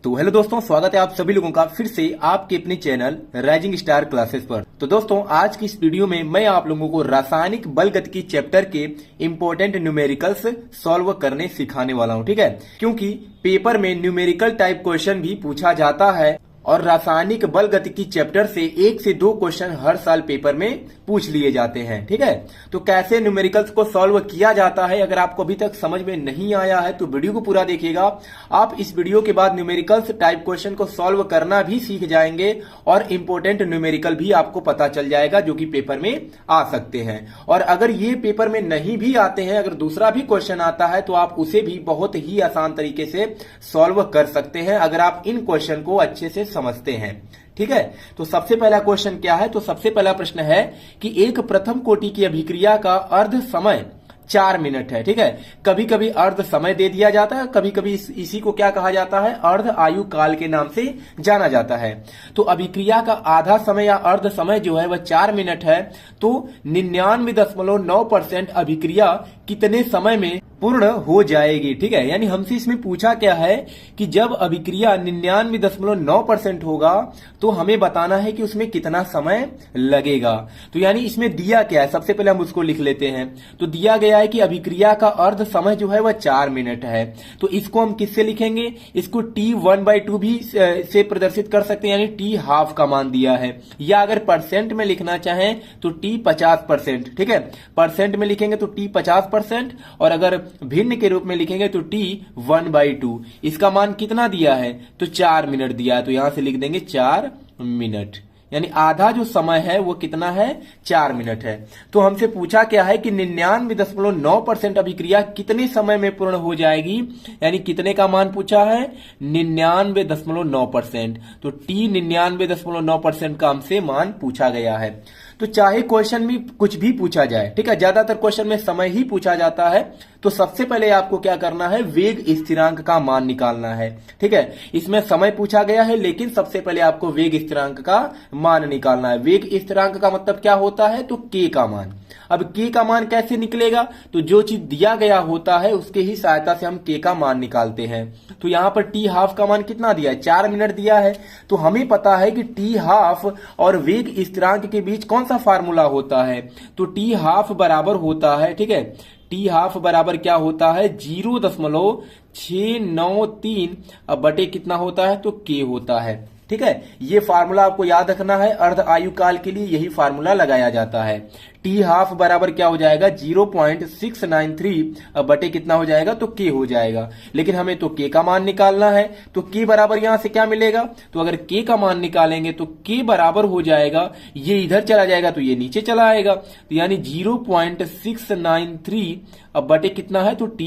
तो हेलो दोस्तों, स्वागत है आप सभी लोगों का फिर से आपके अपने चैनल राइजिंग स्टार क्लासेस पर। तो दोस्तों, आज की इस वीडियो में मैं आप लोगों को रासायनिक बल गतिकी चैप्टर के इंपॉर्टेंट न्यूमेरिकल्स सॉल्व करने सिखाने वाला हूं, ठीक है। क्योंकि पेपर में न्यूमेरिकल टाइप क्वेश्चन भी पूछा जाता है और रासायनिक बल गतिकी चैप्टर से 1 से 2 क्वेश्चन हर साल पेपर में पूछ लिए जाते हैं, ठीक है। तो कैसे न्यूमेरिकल्स को सॉल्व किया जाता है, अगर आपको अभी तक समझ में नहीं आया है तो वीडियो को पूरा देखिएगा। आप इस वीडियो के बाद न्यूमेरिकल्स टाइप क्वेश्चन को सॉल्व करना भी सीख जाएंगे और इंपोर्टेंट न्यूमेरिकल भी आपको पता चल जाएगा जो कि पेपर में आ सकते हैं। और अगर ये पेपर में नहीं भी आते हैं, अगर दूसरा भी क्वेश्चन आता है तो आप उसे भी बहुत ही आसान तरीके से सॉल्व कर सकते हैं अगर आप इन क्वेश्चन को अच्छे से समझते हैं, ठीक है। तो सबसे पहला क्वेश्चन क्या है, तो सबसे पहला प्रश्न है कि एक प्रथम कोटि की अभिक्रिया का अर्ध समय 4 मिनट है, ठीक है। कभी कभी अर्ध समय दे दिया जाता है, कभी कभी इसी को क्या कहा जाता है, अर्ध आयु काल के नाम से जाना जाता है। तो अभिक्रिया का आधा समय या अर्ध समय जो है वह 4 मिनट है। तो 99.9% अभिक्रिया कितने समय में पूर्ण हो जाएगी, ठीक है। यानी हमसे इसमें पूछा क्या है कि जब अभिक्रिया 99.9% होगा तो हमें बताना है कि उसमें कितना समय लगेगा। तो यानी इसमें दिया क्या है, सबसे पहले हम उसको लिख लेते हैं। तो दिया गया है कि अभिक्रिया का अर्ध समय जो है वह 4 मिनट है। तो इसको हम किससे लिखेंगे, इसको t1/2 भी से प्रदर्शित कर सकते हैं, यानी t हाफ का मान दिया है। या अगर परसेंट में लिखना चाहें तो t 50%, ठीक है। परसेंट में लिखेंगे तो t 50% और अगर भिन्न के रूप में लिखेंगे तो t 1/2। इसका मान कितना दिया है, तो 4 मिनट दिया है। तो यहां से लिख देंगे 4 मिनट, यानी आधा जो समय है वो कितना है, 4 मिनट है। तो हमसे पूछा क्या है कि 99.9% अभिक्रिया कितने समय में पूर्ण हो जाएगी, यानी कितने का मान पूछा है, 99.9%। तो t 99.9% का हमसे मान पूछा गया है। तो चाहे क्वेश्चन में कुछ भी पूछा जाए, ठीक है, ज्यादातर क्वेश्चन में समय ही पूछा जाता है। तो सबसे पहले आपको क्या करना है, वेग स्थिरांक का मान निकालना है, ठीक है। इसमें समय पूछा गया है लेकिन सबसे पहले आपको वेग स्थिरांक का मान निकालना है। वेग स्थिरांक का मतलब क्या होता है, तो k का मान। अब k का मान कैसे निकलेगा, तो जो चीज दिया गया होता है उसके ही सहायता से हम k का मान निकालते हैं। तो यहां पर t हाफ का मान कितना दिया है, 4 मिनट दिया है। तो हमें पता है कि t हाफ और वेग स्थिरांक के बीच कौन सा फार्मूला होता है, तो t हाफ बराबर होता है, ठीक है। t हाफ बराबर क्या होता है, 0.693 बटे कितना होता है, तो k होता है, ठीक है। ये फार्मूला आपको याद रखना है, अर्ध आयु काल के लिए यही फार्मूला लगाया जाता है। टी हाफ बराबर क्या हो जाएगा, 0.693 बटे कितना हो जाएगा, तो k हो जाएगा। लेकिन हमें तो k का मान निकालना है, तो k बराबर यहां से क्या मिलेगा, तो अगर k का मान निकालेंगे तो k बराबर हो जाएगा, ये इधर चला जाएगा तो ये नीचे चला आएगा। तो यानी 0.693 बटे कितना है, तो t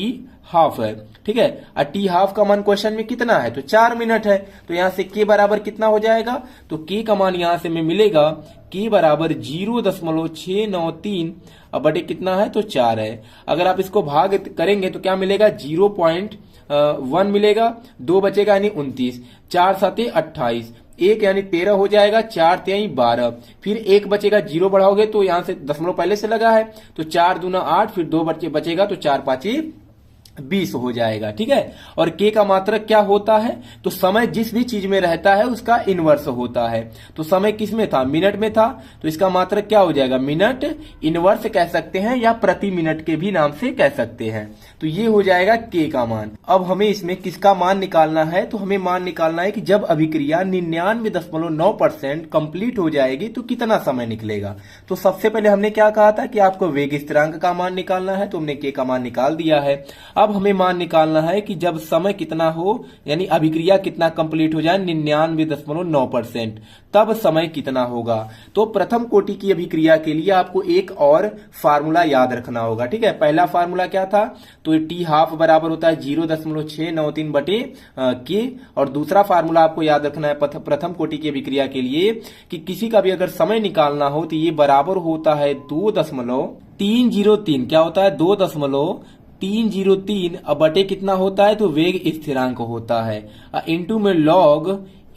हाफ है, ठीक है। और टी हाफ का मान क्वेश्चन में कितना है, तो 4 मिनट है। तो यहां से k बराबर कितना हो जाएगा, तो k का मान यहां से में मिलेगा, k बराबर 0.693 बटे कितना है, तो 4 है। अगर आप इसको भाग करेंगे तो क्या मिलेगा, 0.1 मिलेगा, 2 बचेगा यानी 29, 4 7 28, 1 यानी 13 हो जाएगा, 4 3 12, फिर 1 बचेगा, 0 बढ़ाओगे तो यहां से दशमलव पहले से लगा है, तो 4 दूना 8, फिर 2 बचेगा तो 4 5 20 हो जाएगा, ठीक है। और k का मात्रक क्या होता है, तो समय जिस भी चीज में रहता है उसका इनवर्स होता है। तो समय किस में था, मिनट में था, तो इसका मात्रक क्या हो जाएगा, मिनट इनवर्स कह सकते हैं या प्रति मिनट के भी नाम से कह सकते हैं। तो ये हो जाएगा k का मान। अब हमें इसमें किसका मान निकालना है, तो हमें मान निकालना है कि जब अभिक्रिया 99.9% कंप्लीट हो जाएगी तो कितना समय निकलेगा। तो सबसे पहले हमने क्या कहा था कि आपको वेग स्थिरांक का मान निकालना है, तो हमने k का मान निकाल दिया है। अब हमें मान निकालना है कि जब समय कितना हो, यानी अभिक्रिया कितना कंप्लीट हो जाए, 99.9%, तब समय कितना होगा। तो प्रथम कोटि की अभिक्रिया के लिए आपको एक और फार्मूला याद रखना होगा, ठीक है। पहला फार्मूला क्या था, तो टी हाफ बराबर होता है 0.693 बटे k। और दूसरा फार्मूला आपको याद रखना है प्रथम कोटि की अभिक्रिया के लिए कि किसी का भी अगर समय निकालना हो तो ये बराबर होता है 2.303, क्या होता है, 2.303 बटे कितना होता है, तो वेग स्थिरांक होता है, इनटू में लॉग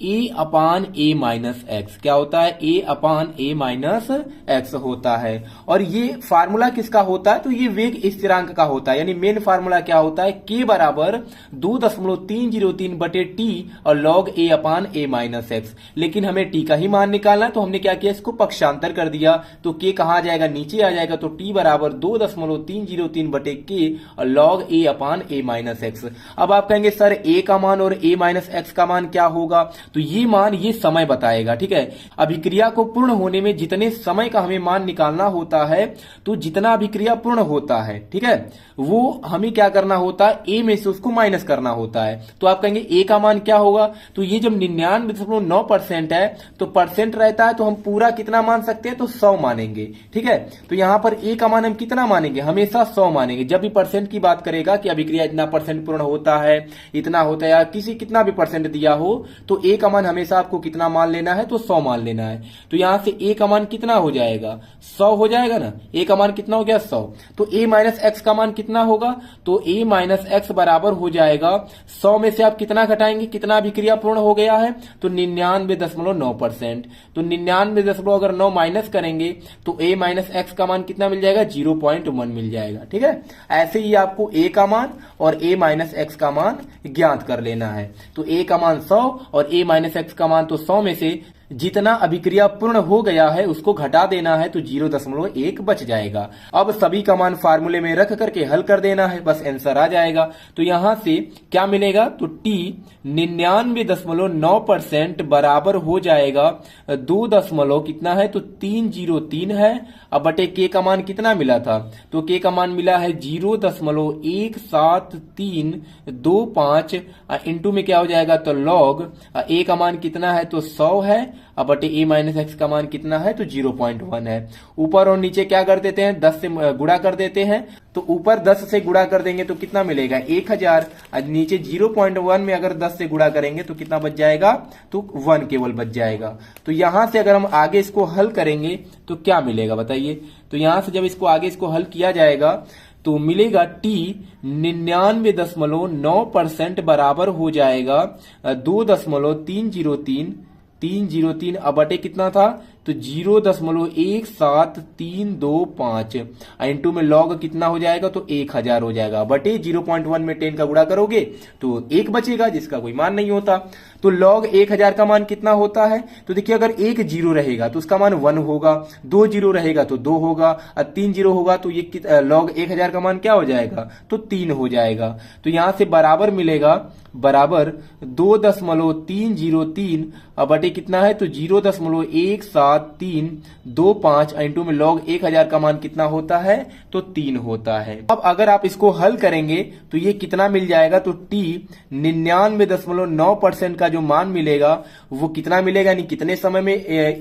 ए अपान ए माइनस एक्स। क्या होता है? ए अपान ए माइनस एक्स होता है। और ये फार्मूला किसका होता है? तो ये वेग स्थिरांक का होता है। यानी मेन फार्मूला क्या होता है? के बराबर 2.303 बटे टी और लॉग ए अपान ए माइनस एक्स। लेकिन हमें टी का ही मान निकालना है, तो हमने क्या किया, इसको पक्षांतर कर दिया। तो के कहां आ जाएगा? नीचे आ जाएगा। तो टी बराबर 2.303 बटे के और लॉग ए अपान ए माइनस एक्स। अब आप कहेंगे सर ए का मान और ए माइनस एक्स का मान क्या होगा? तो ये मान ये समय बताएगा। ठीक है, अभिक्रिया को पूर्ण होने में जितने समय का हमें मान निकालना होता है, तो जितना अभिक्रिया पूर्ण होता है, ठीक है, वो हमें क्या करना होता है? ए में से उसको माइनस करना होता है। तो आप कहेंगे ए का मान क्या होगा? तो ये जब 99.9% है तो परसेंट रहता है, तो हम पूरा कितना मान सकते हैं? तो 100 मानेंगे। ठीक है, तो यहां पर ए का मान हम कितना मानेंगे? हमेशा 100 मानेंगे। जब भी परसेंट की बात करेगा कि अभिक्रिया इतना परसेंट पूर्ण होता है, इतना होता है, या किसी कितना भी परसेंट दिया हो, तो ए का मान हमेशा आपको कितना मान लेना है? तो 100 मान लेना है। तो यहां से ए का मान कितना हो जाएगा? 100 हो जाएगा ना। ए का मान कितना हो गया? 100। तो ए माइनस एक्स का मान कितना होगा? तो ए माइनस एक्स बराबर हो जाएगा 100 में से आप कितना घटाएंगे? कितना अभिक्रिया पूर्ण हो गया है? तो 99.9%। तो 99 अगर 9 माइनस करेंगे तो ए माइनस एक्स का मान कितना मिल जाएगा? 0.1 मिल जाएगा। ठीक है, ऐसे ही आपको ए का मान और ए माइनस एक्स का मान ज्ञात कर लेना है। तो ए का मान 100 और ए माइनस एक्स का मान, तो 100 में से जितना अभिक्रिया पूर्ण हो गया है उसको घटा देना है, तो 0.1 बच जाएगा। अब सभी का मान फार्मूले में रख करके हल कर देना है, बस आंसर आ जाएगा। तो यहां से क्या मिलेगा? तो टी 99.9% बराबर हो जाएगा 2 कितना है? तो 303 है। अब बटे के का मान कितना मिला था? तो के का मान मिला है 0.17325 इंटू में क्या हो जाएगा? तो लॉग ए का मान कितना है? तो 100 है। अब बटे ए माइनस एक्स का मान कितना है? तो 0.1 है। ऊपर और नीचे क्या कर देते हैं? 10 से गुणा कर देते हैं। तो ऊपर 10 से गुणा कर देंगे तो कितना मिलेगा? 1000। नीचे 0.1 में अगर 10 से गुणा करेंगे तो कितना बच जाएगा? तो 1 केवल बच जाएगा। तो यहां से अगर हम आगे इसको हल करेंगे तो क्या मिलेगा बताइए? तो यहां से जब इसको आगे इसको हल किया जाएगा तो मिलेगा टी 99.9% बराबर हो जाएगा 2.303 अब बटे कितना था? तो 0.17325 इंटू में लॉग कितना हो जाएगा? तो 1000 हो जाएगा। बटे 0.1 में 10 का गुणा करोगे तो 1 बचेगा, जिसका कोई मान नहीं होता। तो लॉग 1000 का मान कितना होता है? तो देखिए, अगर 1 जीरो रहेगा तो उसका मान 1 होगा, 2 जीरो रहेगा तो 2 होगा, और 3 जीरो होगा तो ये लॉग 1000 का मान क्या हो जाएगा? तो 3 हो जाएगा। तो यहां से बराबर मिलेगा, बराबर 2.303 अब बटे कितना है? तो 0.17325 इंटू में लॉग 1000 का मान कितना होता है? तो 3 होता है। अब अगर आप इसको हल करेंगे तो ये कितना मिल जाएगा? तो टी 99.9% का जो मान मिलेगा वो कितना मिलेगा? यानी कितने समय में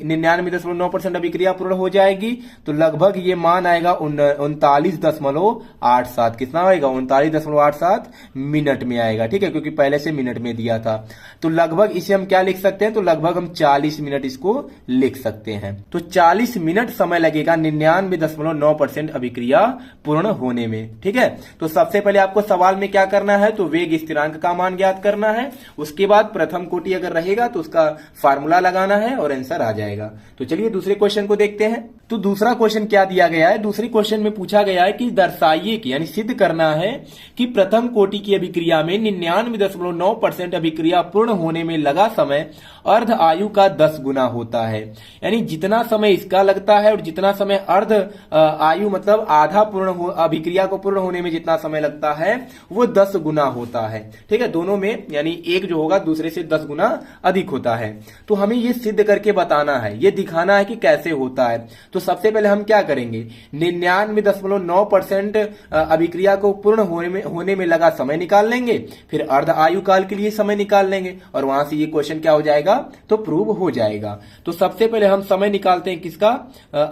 99.9% अभिक्रिया पूर्ण हो जाएगी? तो लगभग ये मान आएगा 39.87। कितना आएगा? 39.87 मिनट में आएगा। ठीक है, क्योंकि पहले से मिनट में दिया था। तो लगभग इसे हम क्या लिख सकते हैं? तो लगभग हम 40 मिनट इसको लिख सकते हैं। तो 40 मिनट समय लगेगा 99.9% अभिक्रिया पूर्ण होने में। ठीक है, तो सबसे पहले आपको सवाल में क्या करना है? तो वेग स्थिरांक का मान ज्ञात करना है। उसके बाद प्रथम कोटि अगर रहेगा तो उसका फार्मूला लगाना है और आंसर आ जाएगा। तो चलिए दूसरे क्वेश्चन को देखते हैं। तो दूसरा क्वेश्चन क्या दिया गया है? दूसरे क्वेश्चन में पूछा गया है कि दर्शाइए कि, यानी सिद्ध करना है कि प्रथम कोटि की अभिक्रिया में 99.9% अभिक्रिया पूर्ण होने में लगा समय अर्ध आयु का 10 गुना होता है। यानी जितना समय इसका लगता है और जितना समय अर्ध आयु मतलब आधा पूर्ण अभिक्रिया को पूर्ण होने में जितना समय लगता है वो 10 गुना होता है। ठीक है, दोनों में यानी एक जो होगा दूसरे से 10 गुना अधिक होता है। तो हमें ये सिद्ध करके बताना है, ये दिखाना है कि कैसे होता है। तो सबसे पहले हम क्या करेंगे? 99.9% अभिक्रिया को पूर्ण होने में लगा समय निकाल लेंगे, फिर अर्ध आयु काल के लिए समय निकाल लेंगे और वहां से ये क्वेश्चन क्या हो जाएगा? तो प्रूव हो जाएगा। तो सबसे पहले हम समय निकालते हैं किसका?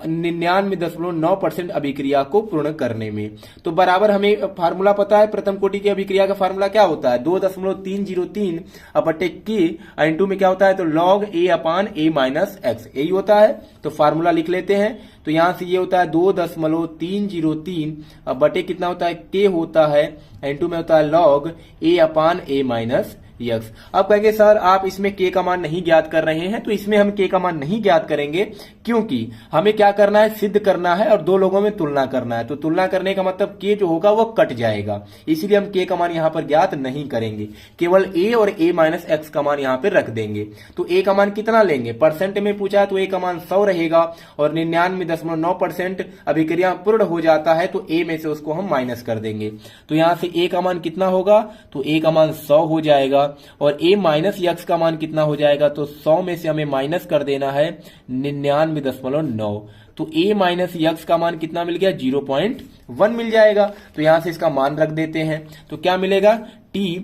99.9% अभिक्रिया को पूर्ण करने में। तो बराबर हमें फार्मूला पता है, प्रथम कोटि की अभिक्रिया का फार्मूला क्या होता है? 2.303 बटे के इंटू में क्या होता है? तो लॉग ए अपान ए माइनस एक्स, यही होता है। तो फार्मूला लिख लेते हैं। तो यहां से ये होता है 2.303 बटे कितना होता है? के होता है इंटू में होता है लॉग ए अपान ए माइनस यक्स। अब कहेंगे सर आप इसमें के का मान नहीं ज्ञात कर रहे हैं, तो इसमें हम के का मान नहीं ज्ञात करेंगे क्योंकि हमें क्या करना है, सिद्ध करना है और दो लोगों में तुलना करना है। तो तुलना करने का मतलब के जो होगा वो कट जाएगा, इसीलिए हम के का मान यहां पर ज्ञात नहीं करेंगे, केवल ए और ए माइनस एक्स का मान यहां पर रख देंगे। तो ए का मान कितना लेंगे, परसेंट में पूछा है तो ए का मान 100 रहेगा और 99.9% अभिक्रिया पूर्ण हो जाता है, तो ए में से उसको हम माइनस कर देंगे। तो यहां से ए का मान कितना होगा, तो ए का मान 100 हो जाएगा और ए माइनस यक्स का मान कितना हो जाएगा, तो 100 में से हमें माइनस कर देना है 99.9। तो a माइनस यक्स का मान कितना मिल गया, 0.1 मिल जाएगा। तो यहां से इसका मान रख देते हैं, तो क्या मिलेगा, t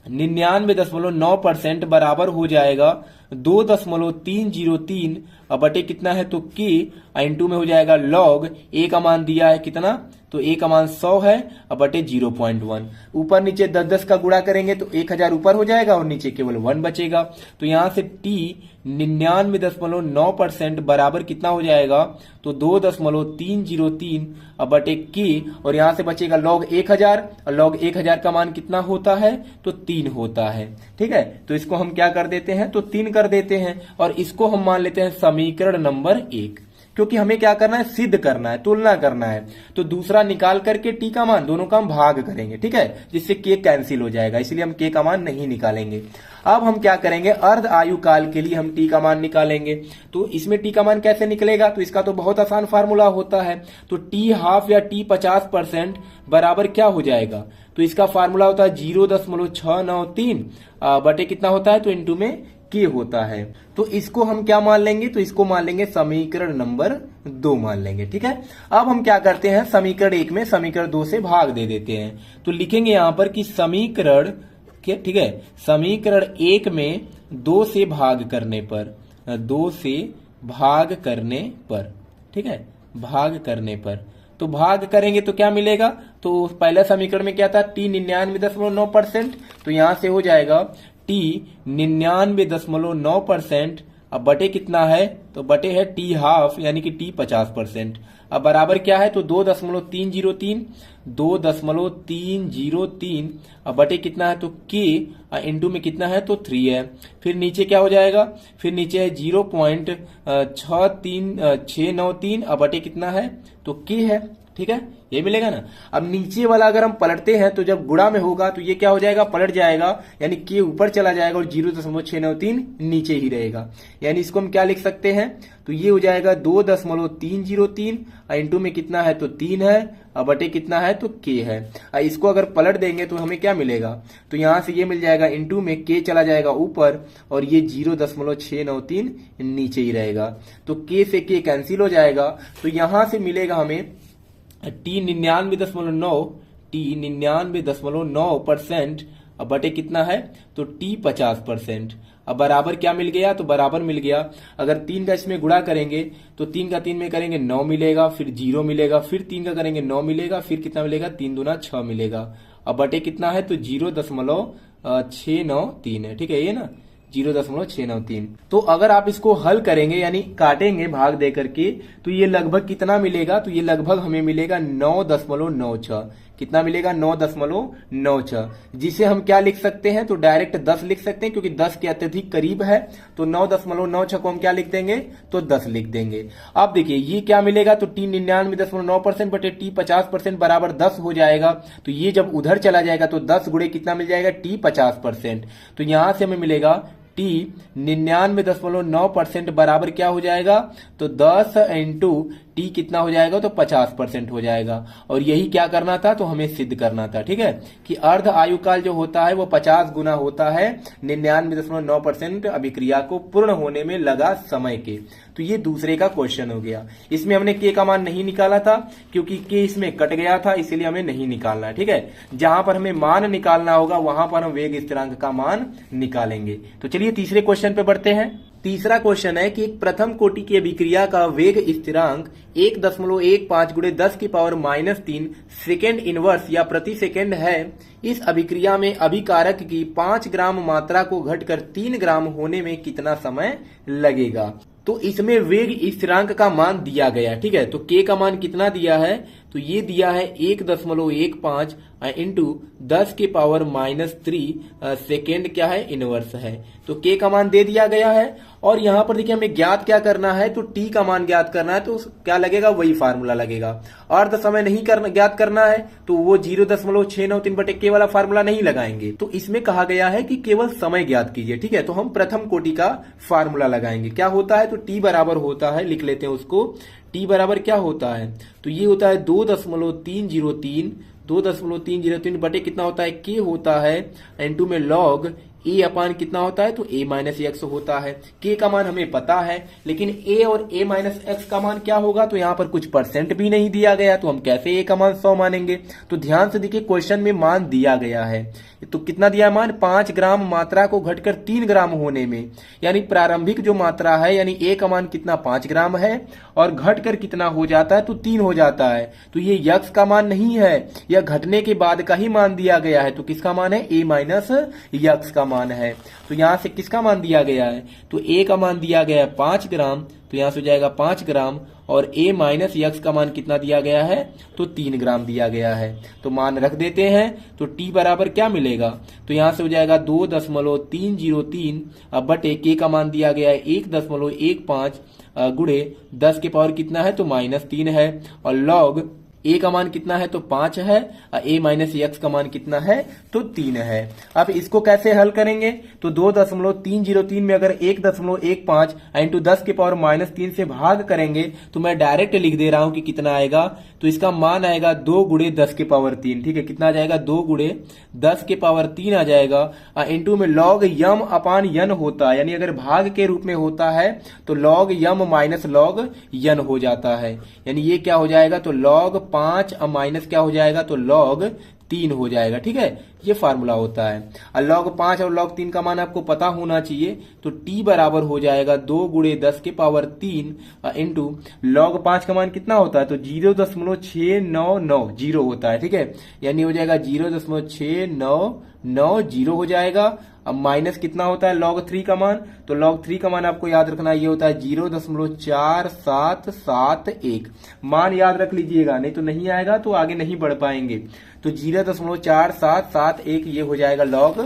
99.9% बराबर हो जाएगा 2.303 और बटे कितना है, तो k इंटू में हो जाएगा लॉग a का मान दिया है कितना, तो a का मान 100 है और बटे 0.1। ऊपर नीचे 10-10 का गुणा करेंगे तो 1000 ऊपर हो जाएगा और नीचे केवल 1 बचेगा। तो यहां से t 99.9% बराबर कितना हो जाएगा, तो 2.303 और बटे k और यहां से बचेगा लॉग 1000 और लॉग 1000 का मान कितना होता है, तो 3 होता है। ठीक है, तो इसको हम क्या कर देते हैं, तो 3 कर देते हैं और इसको हम मान लेते हैं समीकरण नंबर 1, क्योंकि हमें क्या करना है, सिद्ध करना है, तुलना करना है। तो दूसरा निकाल करके टी का मान दोनों का हम भाग करेंगे, ठीक है, जिससे के कैंसिल हो जाएगा, इसलिए हम के का मान नहीं निकालेंगे। अब हम क्या करेंगे, अर्ध आयु काल के लिए हम टी का मान निकालेंगे। तो इसमें टी का मान कैसे निकलेगा, तो इसका तो बहुत आसान फार्मूला होता है। तो टी हाफ या टी 50% बराबर क्या हो जाएगा, तो इसका फार्मूला होता है 0.693 बटे कितना होता है, तो इंटू में के होता है। तो इसको हम क्या मान लेंगे, तो इसको मान लेंगे समीकरण नंबर 2 मान लेंगे। ठीक है, अब हम क्या करते हैं, समीकरण 1 में समीकरण 2 से भाग दे देते हैं। तो लिखेंगे यहां पर कि समीकरण, ठीक है, समीकरण 1 में 2 से भाग करने पर, 2 से भाग करने पर, ठीक है, भाग करने पर, तो भाग करेंगे तो क्या मिलेगा, तो पहला समीकरण में क्या था, टी 99.9%, तो यहां से हो जाएगा टी 99.9%, अब बटे कितना है, तो बटे है टी हाफ यानी कि टी 50%। अब बराबर क्या है, तो 2.303 अब बटे कितना है, तो के इंटू में कितना है, तो 3 है। फिर नीचे क्या हो जाएगा, फिर नीचे है 0.693 अब बटे कितना है, तो के है। ठीक है, ये मिलेगा ना। अब नीचे वाला अगर हम पलटते हैं तो जब गुणा में होगा तो ये क्या हो जाएगा, पलट जाएगा, यानी के ऊपर चला जाएगा और 0.693 नीचे ही रहेगा। यानी इसको हम क्या लिख सकते हैं, तो ये हो जाएगा 2.303 इंटू में कितना है, तो 3 है और बटे कितना है, तो के है। इसको अगर पलट देंगे तो हमें क्या मिलेगा, तो यहां से ये मिल जाएगा, इंटू में के चला जाएगा ऊपर और ये 0.693 नीचे ही रहेगा। तो के से के कैंसिल हो जाएगा, तो यहां से मिलेगा हमें टी 99.9% अब बटे कितना है, तो टी 50%। अब बराबर क्या मिल गया, तो बराबर मिल गया, अगर 3 का इसमें गुणा करेंगे तो 3 का 3 में करेंगे 9 मिलेगा, फिर 0 मिलेगा, फिर 3 का करेंगे 9 मिलेगा, फिर कितना मिलेगा, 3 दूना 6 मिलेगा। अब बटे कितना है, तो 0.693 है। ठीक है, ये ना 0.693। तो अगर आप इसको हल करेंगे यानी काटेंगे भाग दे करके, तो ये लगभग कितना मिलेगा, तो ये लगभग हमें मिलेगा 9.96। कितना मिलेगा, 9.96, जिसे हम क्या लिख सकते हैं, तो डायरेक्ट 10 लिख सकते हैं, क्योंकि 10 के अत्यधिक करीब है। तो 9.96 को हम क्या लिख देंगे, तो 10 लिख देंगे। अब देखिए ये क्या मिलेगा, तो टी 99.9% बटे टी 50% बराबर 10 हो जाएगा। तो ये जब उधर चला जाएगा तो 10 गुणे कितना मिल जाएगा, टी 50%। तो यहां से हमें मिलेगा टी 99.9% बराबर क्या हो जाएगा, तो 10 इंटू टी कितना हो जाएगा, तो 50% हो जाएगा। और यही क्या करना था, तो हमें सिद्ध करना था। ठीक है, कि अर्ध आयुकाल जो होता है वो 50 गुना होता है 99.9% अभिक्रिया को पूर्ण होने में लगा समय के। तो ये दूसरे का क्वेश्चन हो गया। इसमें हमने के का मान नहीं निकाला था क्योंकि के इसमें कट गया था, इसीलिए हमें नहीं निकालना है। ठीक है, जहां पर हमें मान निकालना होगा वहां पर हम वेग स्थिरांक का मान निकालेंगे। तो चलिए तीसरे क्वेश्चन पे बढ़ते हैं। तीसरा क्वेश्चन है कि एक प्रथम कोटि की अभिक्रिया का वेग स्थिरांक 1.15 गुणे 10 की पावर -3 सेकेंड इनवर्स या प्रति सेकेंड है। इस अभिक्रिया में अभिकारक की 5 ग्राम मात्रा को घटकर 3 ग्राम होने में कितना समय लगेगा। तो इसमें वेग स्थिरांक का मान दिया गया। ठीक है, तो के का मान कितना दिया है, तो ये दिया है 1.15 इंटू 10 के पावर -3 सेकेंड क्या है, इनवर्स है। तो के का मान दे दिया गया है और यहां पर देखिए हमें ज्ञात क्या करना है, तो टी का मान ज्ञात करना है। तो क्या लगेगा, वही फार्मूला लगेगा। अर्ध समय नहीं ज्ञात करना है तो वो 0.693/k वाला फार्मूला नहीं लगाएंगे। तो इसमें कहा गया है कि केवल समय ज्ञात कीजिए। ठीक है, तो हम प्रथम कोटि का फार्मूला लगाएंगे। क्या होता है, तो टी बराबर होता है, लिख लेते हैं उसको। टी बराबर क्या होता है, तो ये होता है 2.303 बटे कितना होता है, के होता है, N2 में लॉग ए अपान कितना होता है, तो a माइनस एक्स होता है। के का मान हमें पता है, लेकिन a और a माइनस एक्स का मान क्या होगा, तो यहाँ पर कुछ परसेंट भी नहीं दिया गया, तो हम कैसे a का मान 100 मानेंगे। तो ध्यान से देखिए क्वेश्चन में मान दिया गया है, तो कितना दिया मान, 5 ग्राम मात्रा को घटकर 3 ग्राम होने में, यानी प्रारंभिक जो मात्रा है, यानी a का मान कितना 5 ग्राम है और घटकर कितना हो जाता है, तो 3 हो जाता है। तो ये यक्स का मान नहीं है, यह घटने के बाद का ही मान दिया गया है। तो किसका मान है, a माइनस यक्स का मान है। तो यहां से किसका मान दिया गया है, तो a का मान दिया गया है 5 ग्राम, तो यहां से हो जाएगा 5 ग्राम, और a माइनस यक्स का मान कितना दिया गया है, तो 3 ग्राम दिया गया है। तो मान रख देते हैं, तो t बराबर क्या मिलेगा, तो यहां से हो जाएगा 2.303 बटे के का मान दिया गया है 1.15 गुणे 10 के पावर कितना है, तो -3 है, और लॉग a का मान कितना है, तो 5 है, a माइनस एक्स का मान कितना है, तो 3 है। अब इसको कैसे हल करेंगे, तो 2.303 में अगर 1.15 इंटू 10 के पावर -3 से भाग करेंगे, तो मैं डायरेक्ट लिख दे रहा हूं कि कितना आएगा, तो इसका मान आएगा 2 गुणे 10 के पावर 3। ठीक है, कितना आ जाएगा, 2 गुणे 10 के पावर 3 आ जाएगा, इंटू में लॉग यम अपान यन होता है, यानी अगर भाग के रूप में होता है तो लॉग यम माइनस लॉग यन हो जाता है, यानी ये क्या हो जाएगा, तो लॉग 5 माइनस क्या हो जाएगा, तो लॉग 3 हो जाएगा। ठीक है, ये फार्मूला होता है। और log 5 और log 3 का मान आपको पता होना चाहिए, तो t बराबर हो जाएगा 2 गुणे 10 के पावर 3 इंटू log 5 का मान कितना होता है, तो 0.699 होता है। ठीक है, यानी हो जाएगा 0.6990 हो जाएगा। अब माइनस कितना होता है log 3 का मान, तो log 3 का मान आपको याद रखना, ये होता है 0.4771। मान याद रख लीजिएगा, नहीं तो नहीं आएगा तो आगे नहीं बढ़ पाएंगे। तो 0.4771 ये हो जाएगा log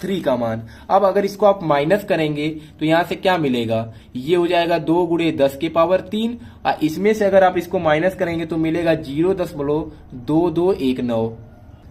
3 का मान। अब अगर इसको आप माइनस करेंगे तो यहां से क्या मिलेगा, ये हो जाएगा 2 गुणे 10 के पावर 3, और इसमें से अगर आप इसको माइनस करेंगे तो मिलेगा 0.2219।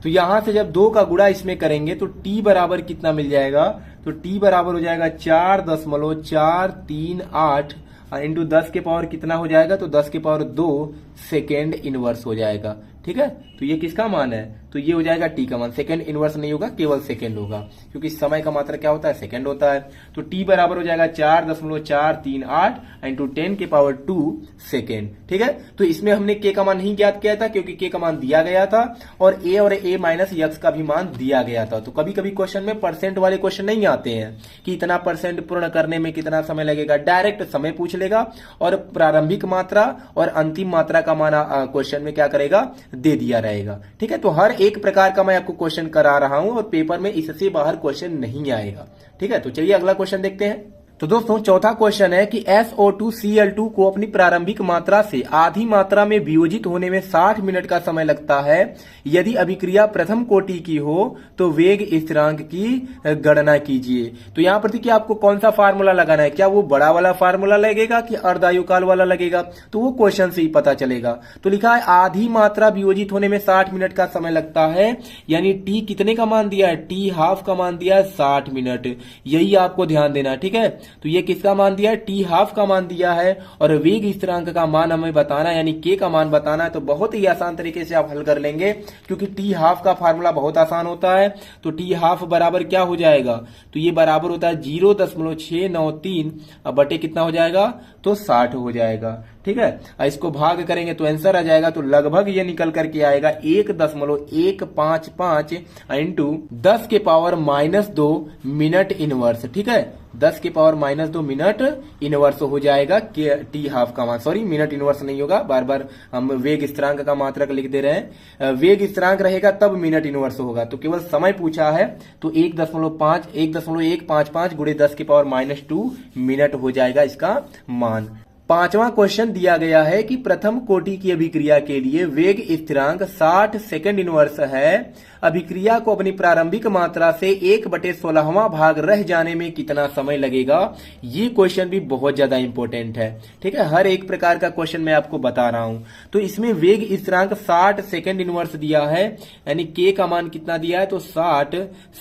तो यहां से जब 2 का गुणा इसमें करेंगे तो t बराबर कितना मिल जाएगा, तो t बराबर हो जाएगा 4.438 इंटू 10 के पावर कितना हो जाएगा, तो 10 के पावर 2 सेकेंड इनवर्स हो जाएगा। ठीक है, तो ये किसका मान है, तो ये हो जाएगा टी का मान। सेकेंड इनवर्स नहीं होगा, केवल सेकेंड होगा, क्योंकि समय का मात्रा क्या होता है, सेकेंड होता है। तो टी बराबर हो जाएगा 4.438 इंटू 10 के पावर 2 सेकेंड। ठीक है, तो इसमें हमने के का मान नहीं ज्ञात किया था, क्योंकि के का मान दिया गया था और ए और ए माइनस यक्स का भी मान दिया गया था। तो कभी कभी क्वेश्चन में परसेंट वाले क्वेश्चन नहीं आते हैं कि इतना परसेंट पूर्ण करने में कितना समय लगेगा, डायरेक्ट समय पूछ लेगा और प्रारंभिक मात्रा और अंतिम मात्रा का मान क्वेश्चन में क्या करेगा, दे दिया रहेगा। ठीक है, तो हर एक प्रकार का मैं आपको क्वेश्चन करा रहा हूं और पेपर में इससे बाहर क्वेश्चन नहीं आएगा। ठीक है, तो चलिए अगला क्वेश्चन देखते हैं। तो दोस्तों चौथा क्वेश्चन है कि SO2Cl2 को अपनी प्रारंभिक मात्रा से आधी मात्रा में वियोजित होने में 60 मिनट का समय लगता है। यदि अभिक्रिया प्रथम कोटि की हो तो वेग स्थिरांक की गणना कीजिए। तो यहाँ पर देखिए आपको कौन सा फार्मूला लगाना है, क्या वो बड़ा वाला फार्मूला लगेगा कि अर्धायुकाल वाला लगेगा, तो वो क्वेश्चन से ही पता चलेगा। तो लिखा है आधी मात्रा वियोजित होने में 60 मिनट का समय लगता है, यानी टी कितने का मान दिया है, टी हाफ का मान दिया है 60 मिनट। यही आपको ध्यान देना है। ठीक है, तो ये किसका मान दिया है, टी हाफ का मान दिया है, और वेग स्थिरांक का मान हमें बताना है, यानी के का मान बताना है। तो बहुत ही आसान तरीके से आप हल कर लेंगे, क्योंकि टी हाफ का फार्मूला बहुत आसान होता है। तो टी हाफ बराबर क्या हो जाएगा, तो ये बराबर होता है 0.693 बटे कितना हो जाएगा, तो 60 हो जाएगा। ठीक है, इसको भाग करेंगे तो आंसर आ जाएगा, तो लगभग ये निकल करके आएगा 1.155 इंटू 10 के पावर -2 मिनट इनवर्स। ठीक है, 10 के पावर -2 मिनट इनवर्स हो जाएगा टी हाफ का मान। सॉरी, मिनट इनवर्स नहीं होगा, बार बार हम वेग स्थिरांक का मात्रक लिख दे रहे हैं। वेग स्थिरांक रहेगा तब मिनट इनवर्स होगा। तो केवल समय पूछा है, तो 1.155 गुणे 10 के पावर -2 मिनट हो जाएगा इसका मान। पांचवा क्वेश्चन दिया गया है कि प्रथम कोटि की अभिक्रिया के लिए वेग स्थिरांक 60 सेकंड इनवर्स है। अभिक्रिया को अपनी प्रारंभिक मात्रा से 1/16वां भाग रह जाने में कितना समय लगेगा। ये क्वेश्चन भी बहुत ज्यादा इंपॉर्टेंट है। ठीक है, हर एक प्रकार का क्वेश्चन मैं आपको बता रहा हूं। तो इसमें वेग स्थिरांक 60 सेकंड इनवर्स दिया है, यानी के का मान कितना दिया है, तो 60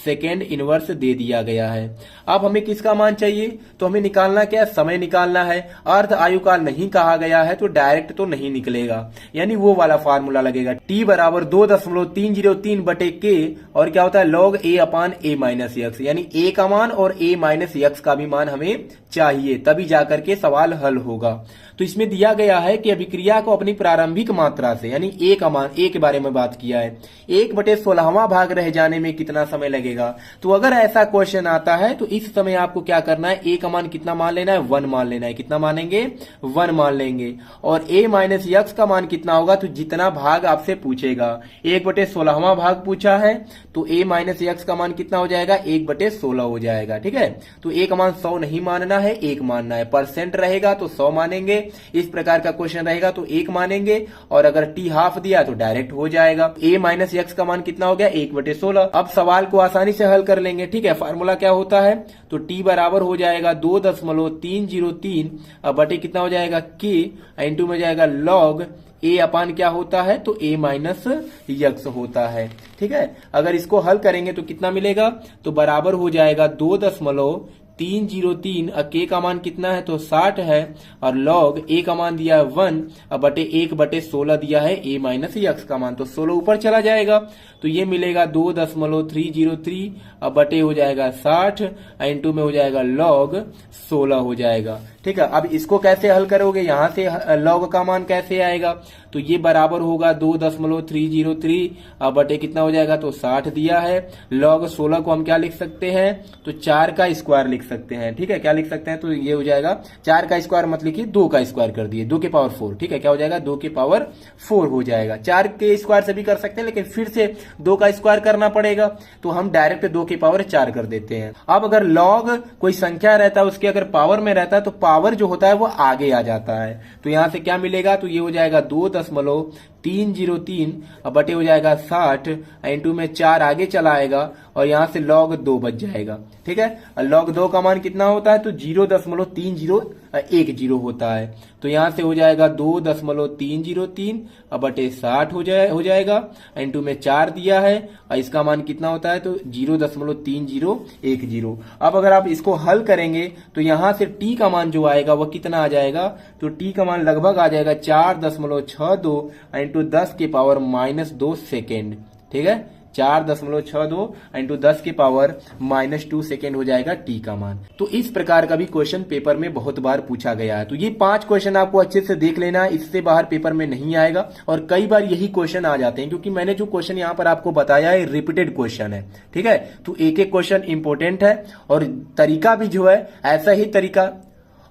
सेकंड इनवर्स दे दिया गया है। अब हमें किसका मान चाहिए, तो हमें निकालना क्या है, समय निकालना है। अर्ध आयुकाल नहीं कहा गया है तो डायरेक्ट तो नहीं निकलेगा, यानी वो वाला फार्मूला लगेगा। टी बराबर 2.303 बटे के और क्या होता है log a upon a minus x, यानी a का मान और a माइनस एक्स का भी मान हमें चाहिए, तभी जाकर के सवाल हल होगा। तो इसमें दिया गया है कि अभिक्रिया को अपनी प्रारंभिक मात्रा से, यानी a का मान, a के बारे में बात किया है, 1/16वां भाग रह जाने में कितना समय लगेगा। तो अगर ऐसा क्वेश्चन आता है तो इस समय आपको क्या करना है, a का मान कितना मान लेना है, 1 मान लेना है। कितना मानेंगे, 1 मान लेंगे। और a माइनस एक्स का मान कितना होगा, तो जितना भाग आपसे पूछेगा, 1/16वां भाग पूछा है तो a माइनस एक्स का मान कितना हो जाएगा, 1/16 हो जाएगा। ठीक है, तो a का मान 100 नहीं मानना है, 1 मानना है। परसेंट रहेगा तो 100 मानेंगे, इस प्रकार का क्वेश्चन रहेगा तो 1 मानेंगे। और अगर टी हाफ दिया तो डायरेक्ट हो जाएगा। a माइनस एक्स का मान कितना हो गया, 1/16। अब सवाल को आसानी से हल कर लेंगे। ठीक है, फार्मूला क्या होता है, तो t बराबर हो जाएगा 2.303 बटे कितना हो जाएगा, k इंटू में जाएगा log a अपान क्या होता है, तो a माइनस एक्स होता है। ठीक है, अगर इसको हल करेंगे तो कितना मिलेगा, तो बराबर हो जाएगा 2.303। के का मान कितना है, तो 60 है, और log a का मान दिया है 1 बटे 1/16 दिया है a माइनस एक्स का मान, तो 16 ऊपर चला जाएगा। तो ये मिलेगा 2.303 बटे हो जाएगा 60 इंटू में हो जाएगा log 16 हो जाएगा। ठीक है, अब इसको कैसे हल करोगे, यहां से log का मान कैसे आएगा, तो ये बराबर होगा 2.303 बटे कितना हो जाएगा, तो 60 दिया है। log 16 को हम क्या लिख सकते हैं, तो 4 का स्क्वायर लिख सकते हैं। ठीक है, क्या लिख सकते हैं, तो ये हो जाएगा 4 का स्क्वायर मत लिखिए, 2 का स्क्वायर कर दिए, 2 के पावर 4। ठीक है, क्या हो जाएगा, 2 के पावर 4 हो जाएगा। 4 के स्क्वायर से भी कर सकते हैं, लेकिन फिर से 2 का स्क्वायर करना पड़ेगा, तो हम डायरेक्ट 2 के पावर 4 कर देते हैं। अब अगर log कोई संख्या रहता है, उसके अगर पावर में रहता है तो पावर जो होता है वो आगे आ जाता है। तो यहां से क्या मिलेगा, तो ये हो जाएगा 2.303 बटे हो जाएगा 60 इंटू में 4 आगे चला आएगा और यहां से log 2 बच जाएगा। ठीक है, log 2 का मान कितना होता है, तो 0.3010 होता है। तो यहां से हो जाएगा 2.303 बटे 60 हो जाएगा, इंटू में 4 दिया है, और इसका मान कितना होता है, तो 0.3010। अब अगर आप इसको हल करेंगे तो यहां से t का मान जो आएगा वह कितना आ जाएगा, तो t का मान लगभग आ जाएगा 4.62 इंटू 10 के पावर -2 सेकेंड। ठीक है, 4.62 इंटू 10 के पावर -2 सेकेंड हो जाएगा टी का मान। तो इस प्रकार का भी क्वेश्चन पेपर में बहुत बार पूछा गया है। तो ये 5 क्वेश्चन आपको अच्छे से देख लेना है, इससे बाहर पेपर में नहीं आएगा। और कई बार यही क्वेश्चन आ जाते हैं, क्योंकि मैंने जो क्वेश्चन यहाँ पर आपको बताया है रिपीटेड क्वेश्चन है। ठीक है, तो एक एक क्वेश्चन इंपॉर्टेंट है, और तरीका भी जो है ऐसा ही तरीका,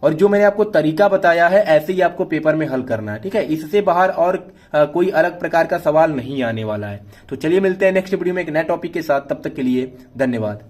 और जो मैंने आपको तरीका बताया है ऐसे ही आपको पेपर में हल करना है। ठीक है, इससे बाहर और कोई अलग प्रकार का सवाल नहीं आने वाला है। तो चलिए मिलते हैं नेक्स्ट वीडियो में एक नए टॉपिक के साथ, तब तक के लिए धन्यवाद।